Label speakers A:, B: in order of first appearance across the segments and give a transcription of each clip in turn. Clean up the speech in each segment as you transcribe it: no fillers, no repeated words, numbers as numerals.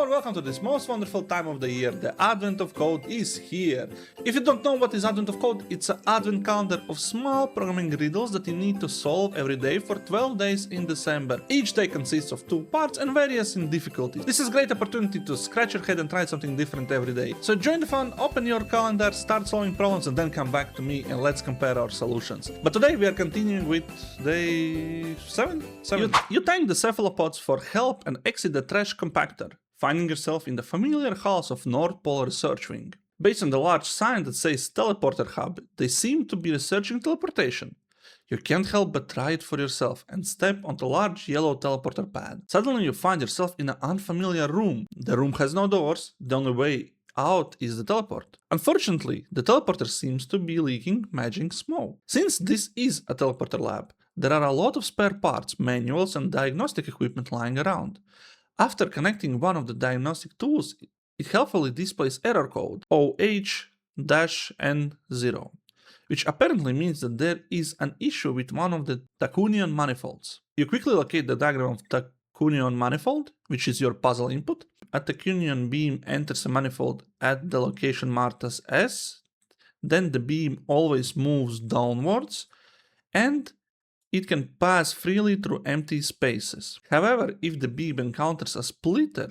A: Hello and welcome to this most wonderful time of the year. The Advent of Code is here. If you don't know what is Advent of Code, it's an advent calendar of small programming riddles that you need to solve every day for 12 days in December. Each day consists of 2 parts and varies in difficulty. This is a great opportunity to scratch your head and try something different every day. So join the fun, open your calendar, start solving problems and then come back to me and let's compare our solutions. But today we are continuing with day 7? You thank the cephalopods for help and exit the trash compactor, finding yourself in the familiar halls of North Pole Research Wing. Based on the large sign that says Teleporter Hub, they seem to be researching teleportation. You can't help but try it for yourself and step on the large yellow teleporter pad. Suddenly you find yourself in an unfamiliar room. The room has no doors, the only way out is the teleport. Unfortunately, the teleporter seems to be leaking magic smoke. Since this is a teleporter lab, there are a lot of spare parts, manuals and diagnostic equipment lying around. After connecting one of the diagnostic tools, it helpfully displays error code OH-N0, which apparently means that there is an issue with one of the Tacunian manifolds. You quickly locate the diagram of Tacunian manifold, which is your puzzle input. A Tacunian beam enters a manifold at the location marked as S, then the beam always moves downwards, and it can pass freely through empty spaces. However, if the beam encounters a splitter,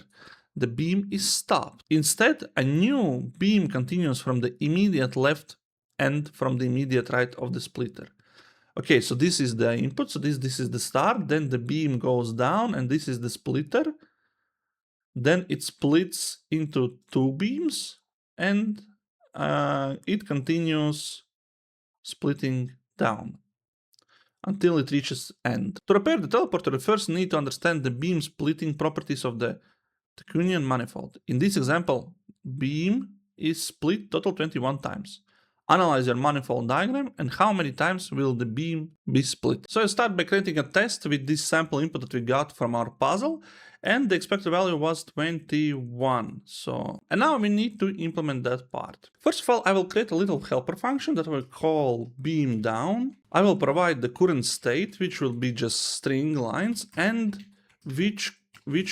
A: the beam is stopped. Instead, a new beam continues from the immediate left and from the immediate right of the splitter. Okay, so this is the input, so this is the start, then the beam goes down and this is the splitter. Then it splits into 2 beams and it continues splitting down until it reaches end. To repair the teleporter, you first need to understand the beam splitting properties of the Tacunian manifold. In this example, beam is split total 21 times. Analyze your manifold diagram and how many times will the beam be split. So you start by creating a test with this sample input that we got from our puzzle, and the expected value was 21. And now we need to implement that part. First of all, I will create a little helper function that I will call beam down. I will provide the current state, which will be just string lines, and which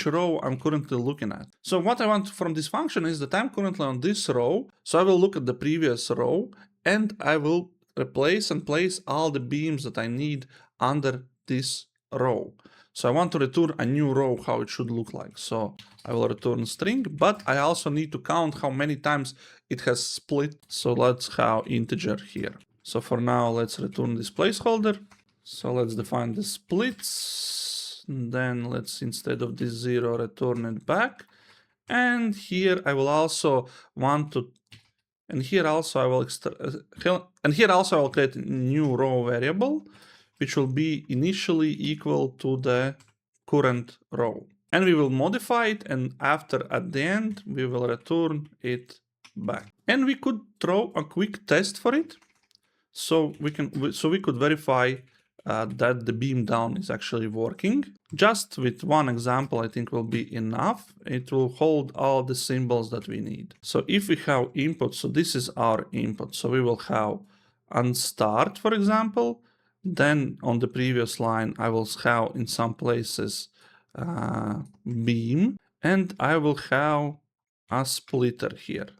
A: row I'm currently looking at. So what I want from this function is that I'm currently on this row, so I will look at the previous row and I will replace and place all the beams that I need under this row. So I want to return a new row, how it should look like. So I will return string, but I also need to count how many times it has split. So let's have integer here. So for now, let's return this placeholder. So let's define the splits. Then let's, instead of this 0, return it back. And here I will also want to, and here also I will create a new row variable, which will be initially equal to the current row. And we will modify it, and after, at the end, we will return it back. And we could throw a quick test for it. So we could verify that the beam down is actually working. Just with one example, I think will be enough. It will hold all the symbols that we need. So if we have input, so this is our input. So we will have unstart, for example. Then on the previous line, I will have in some places beam, and I will have a splitter here.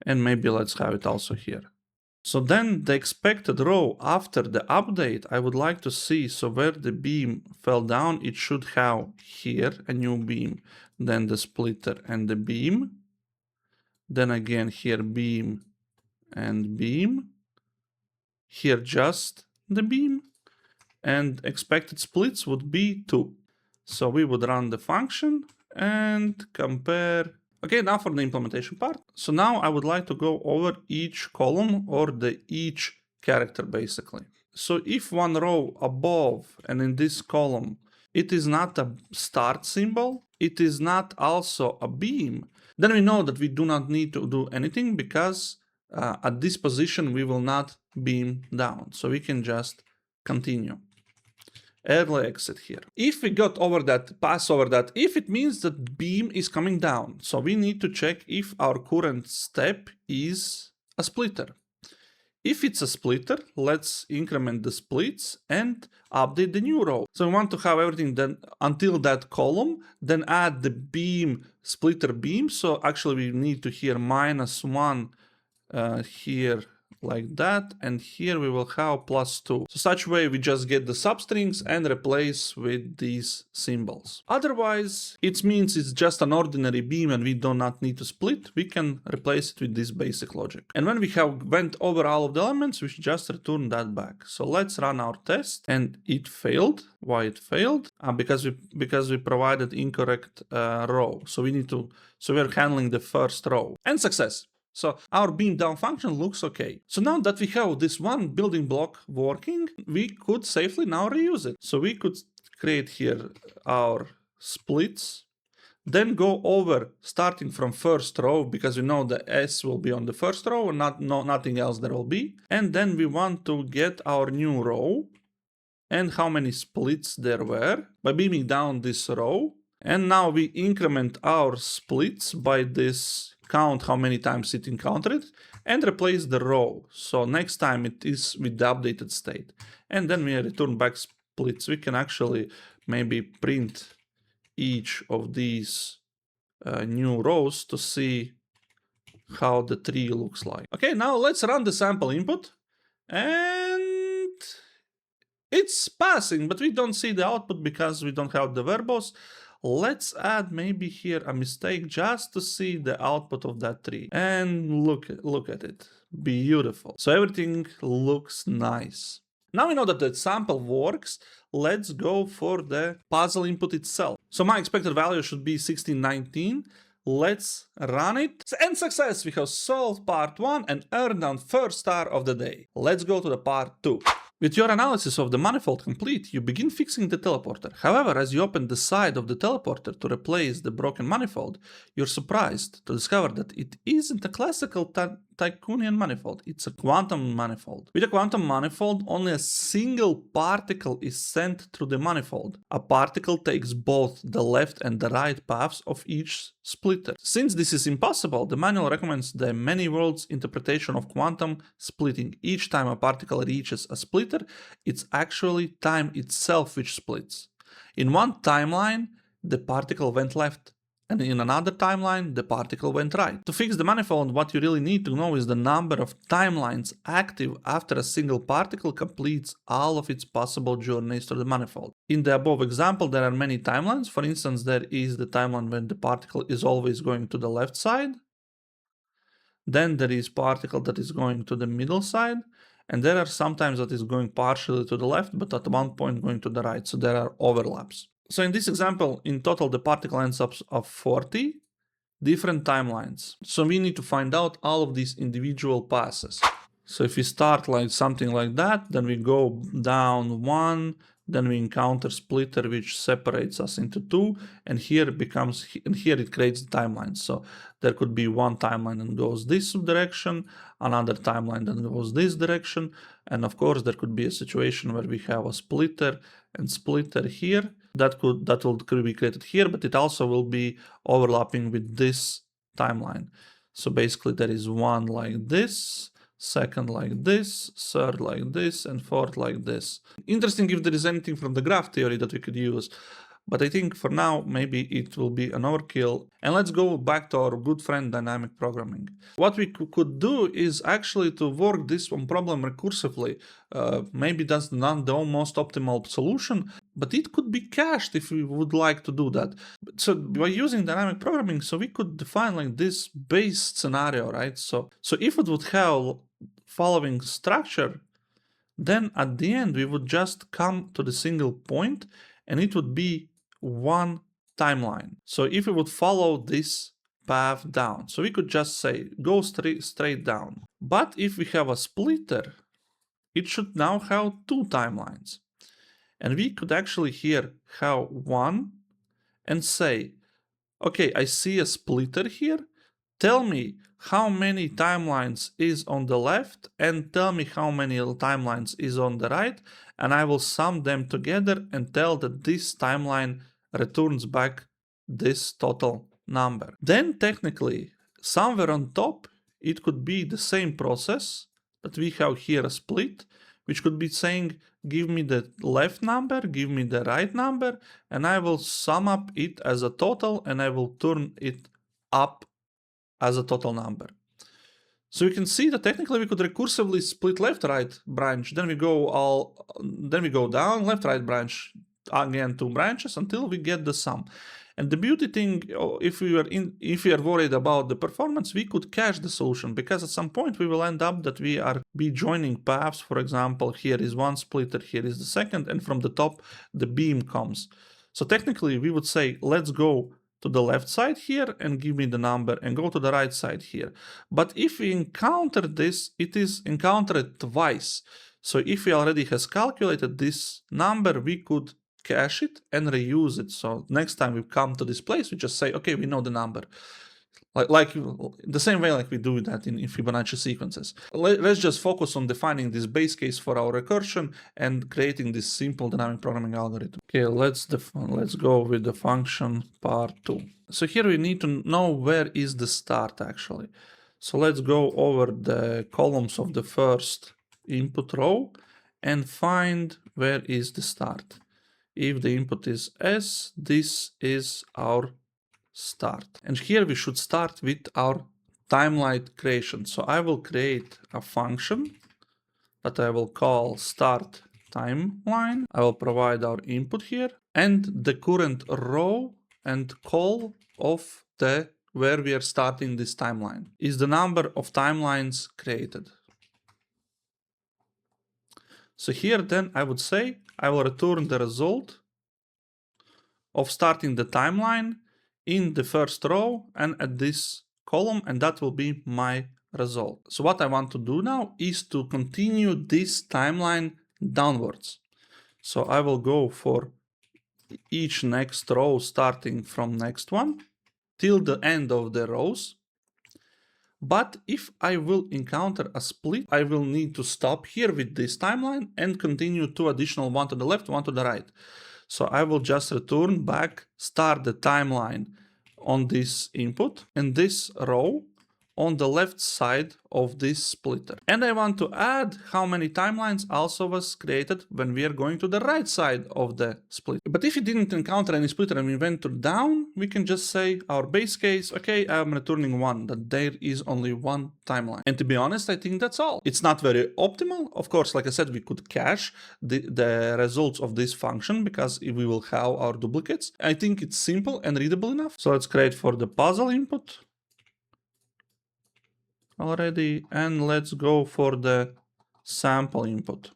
A: And maybe let's have it also here. So then the expected row after the update, I would like to see, so where the beam fell down, it should have here a new beam, then the splitter and the beam. Then again here beam and beam. Here just the beam. And expected splits would be 2. So we would run the function and compare. Okay, now for the implementation part. So now I would like to go over each column or each character basically. So if one row above and in this column, it is not a start symbol, it is not also a beam, then we know that we do not need to do anything because at this position we will not beam down. So we can just continue. Early exit here. If we got over that, pass over that, if it means that beam is coming down, so we need to check if our current step is a splitter. If it's a splitter, let's increment the splits and update the new row. So we want to have everything then until that column, then add the beam, splitter beam. So actually we need to here -1 here like that, and here we will have +2. So such way we just get the substrings and replace with these symbols. Otherwise, it means it's just an ordinary beam and we do not need to split. We can replace it with this basic logic. And when we have went over all of the elements, we should just return that back. So let's run our test, and it failed. Why it failed? Because we provided incorrect row. So we're handling the first row. And success. So our beam down function looks okay. So now that we have this one building block working, we could safely now reuse it. So we could create here our splits, then go over starting from first row, because we know the S will be on the first row and nothing else there will be. And then we want to get our new row and how many splits there were by beaming down this row. And now we increment our splits by this count how many times it encountered and replace the row. So next time it is with the updated state. And then we return back splits. We can actually maybe print each of these new rows to see how the tree looks like. Okay, now let's run the sample input. And it's passing, but we don't see the output because we don't have the verbose. Let's add maybe here a mistake just to see the output of that tree. And look at it. Beautiful. So everything looks nice. Now we know that the sample works. Let's go for the puzzle input itself. So my expected value should be 1619. Let's run it. And success! We have solved part 1 and earned our first star of the day. Let's go to the part 2. With your analysis of the manifold complete, you begin fixing the teleporter. However, as you open the side of the teleporter to replace the broken manifold, you're surprised to discover that it isn't a classical Tycoonian manifold, it's a quantum manifold. With a quantum manifold, only a single particle is sent through the manifold. A particle takes both the left and the right paths of each splitter. Since this is impossible, the manual recommends the many worlds interpretation of quantum splitting. Each time a particle reaches a splitter, it's actually time itself which splits. In one timeline, the particle went left, and in another timeline, the particle went right. To fix the manifold, what you really need to know is the number of timelines active after a single particle completes all of its possible journeys through the manifold. In the above example, there are many timelines. For instance, there is the timeline when the particle is always going to the left side. Then there is particle that is going to the middle side. And there are sometimes that is going partially to the left, but at one point going to the right. So there are overlaps. So in this example, in total, the particle ends up of 40 different timelines. So we need to find out all of these individual passes. So if we start like something like that, then we go down 1, then we encounter splitter which separates us into 2, and here it creates the timelines. So there could be one timeline that goes this direction, another timeline that goes this direction, and of course there could be a situation where we have a splitter and splitter here. That could be created here, but it also will be overlapping with this timeline. So basically there is one like this, second like this, third like this, and fourth like this. Interesting if there is anything from the graph theory that we could use, but I think for now maybe it will be an overkill. And let's go back to our good friend dynamic programming. What we could do is actually to work this one problem recursively. Maybe that's not the most optimal solution, but it could be cached if we would like to do that. So by using dynamic programming, so we could define like this base scenario, right? So if it would have following structure, then at the end we would just come to the single point and it would be one timeline. So if we would follow this path down, so we could just say go straight down. But if we have a splitter, it should now have two timelines. And we could actually here have one and say, okay, I see a splitter here. Tell me how many timelines is on the left and tell me how many timelines is on the right, and I will sum them together and tell that this timeline returns back this total number. Then technically, somewhere on top, it could be the same process that we have here a split, which could be saying, give me the left number, give me the right number, and I will sum up it as a total, and I will turn it up as a total number. So you can see that technically we could recursively split left-right branch, then we go down, left-right branch, again 2 branches until we get the sum. And the beauty thing, if we are worried about the performance, we could cache the solution, because at some point we will end up that we are joining paths. For example, here is one splitter, here is the second, and from the top the beam comes. So technically we would say, let's go to the left side here and give me the number, and go to the right side here. But if we encounter this, it is encountered twice. So if we already has calculated this number, we could cache it and reuse it. So next time we come to this place, we just say, okay, we know the number. Like the same way like we do that in Fibonacci sequences. Let's just focus on defining this base case for our recursion and creating this simple dynamic programming algorithm. Okay, let's go with the function part 2. So here we need to know where is the start actually. So let's go over the columns of the first input row and find where is the start. If the input is S, this is our start. And here we should start with our timeline creation. So I will create a function that I will call start timeline. I will provide our input here and the current row and call of the where we are starting this timeline is the number of timelines created. So here then I would say I will return the result of starting the timeline in the first row and at this column, and that will be my result. So what I want to do now is to continue this timeline downwards. So I will go for each next row starting from next one till the end of the rows. But if I will encounter a split, I will need to stop here with this timeline and continue 2 additional, one to the left, one to the right. So I will just return back, start the timeline on this input and this row on the left side of this splitter. And I want to add how many timelines also was created when we are going to the right side of the split. But if you didn't encounter any splitter and we went to down, we can just say our base case, okay, I'm returning 1, that there is only 1 timeline. And to be honest, I think that's all. It's not very optimal. Of course, like I said, we could cache the results of this function because we will have our duplicates. I think it's simple and readable enough. So let's create for the puzzle input already, and let's go for the sample input.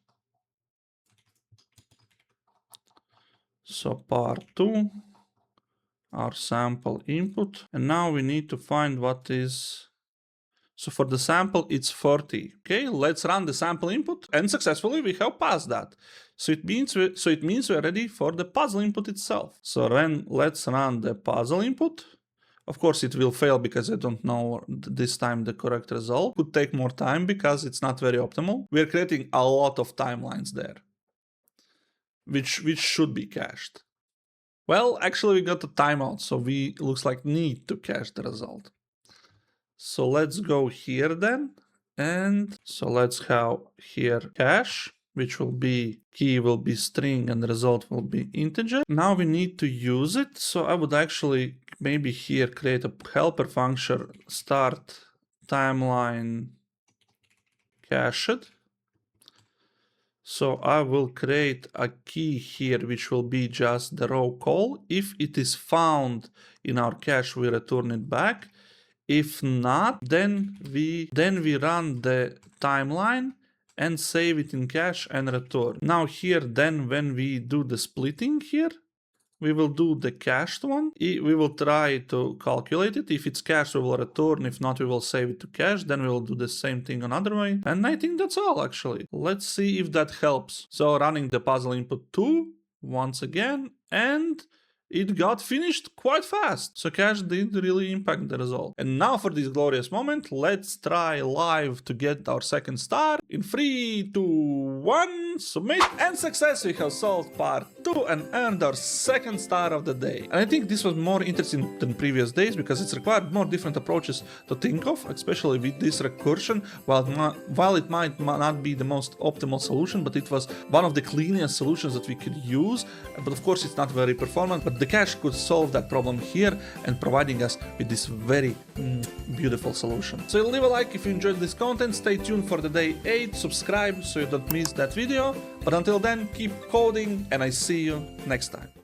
A: So part 2, our sample input, and now we need to find what is, so for the sample it's 40. Okay, let's run the sample input, and successfully we have passed that. So it means we're ready for the puzzle input itself. So then let's run the puzzle input. Of course, it will fail because I don't know this time the correct result. Could take more time because it's not very optimal. We are creating a lot of timelines there, which should be cached. Well, actually we got a timeout, so we looks like need to cache the result. So let's go here then, and so let's have here cache, which will be key will be string and the result will be integer. Now we need to use it, so I would actually maybe here create a helper function start timeline cached. So I will create a key here which will be just the row call. If it is found in our cache, we return it back. If not, then we run the timeline and save it in cache and return. Now here then when we do the splitting here, we will do the cached one. We will try to calculate it. If it's cached, we will return. If not, we will save it to cache. Then we will do the same thing another way. And I think that's all actually. Let's see if that helps. So running the puzzle input 2 once again, and it got finished quite fast. So cache did really impact the result. And now for this glorious moment, let's try live to get our second star. In 3, 2, 1, submit. And success, we have solved part 2 and earned our second star of the day. And I think this was more interesting than previous days because it's required more different approaches to think of, especially with this recursion. While it might not be the most optimal solution, but it was one of the cleanest solutions that we could use. But of course it's not very performant, but the cache could solve that problem here and providing us with this very beautiful solution. So leave a like if you enjoyed this content, stay tuned for the day 8, subscribe so you don't miss that video. But until then, keep coding and I see you next time.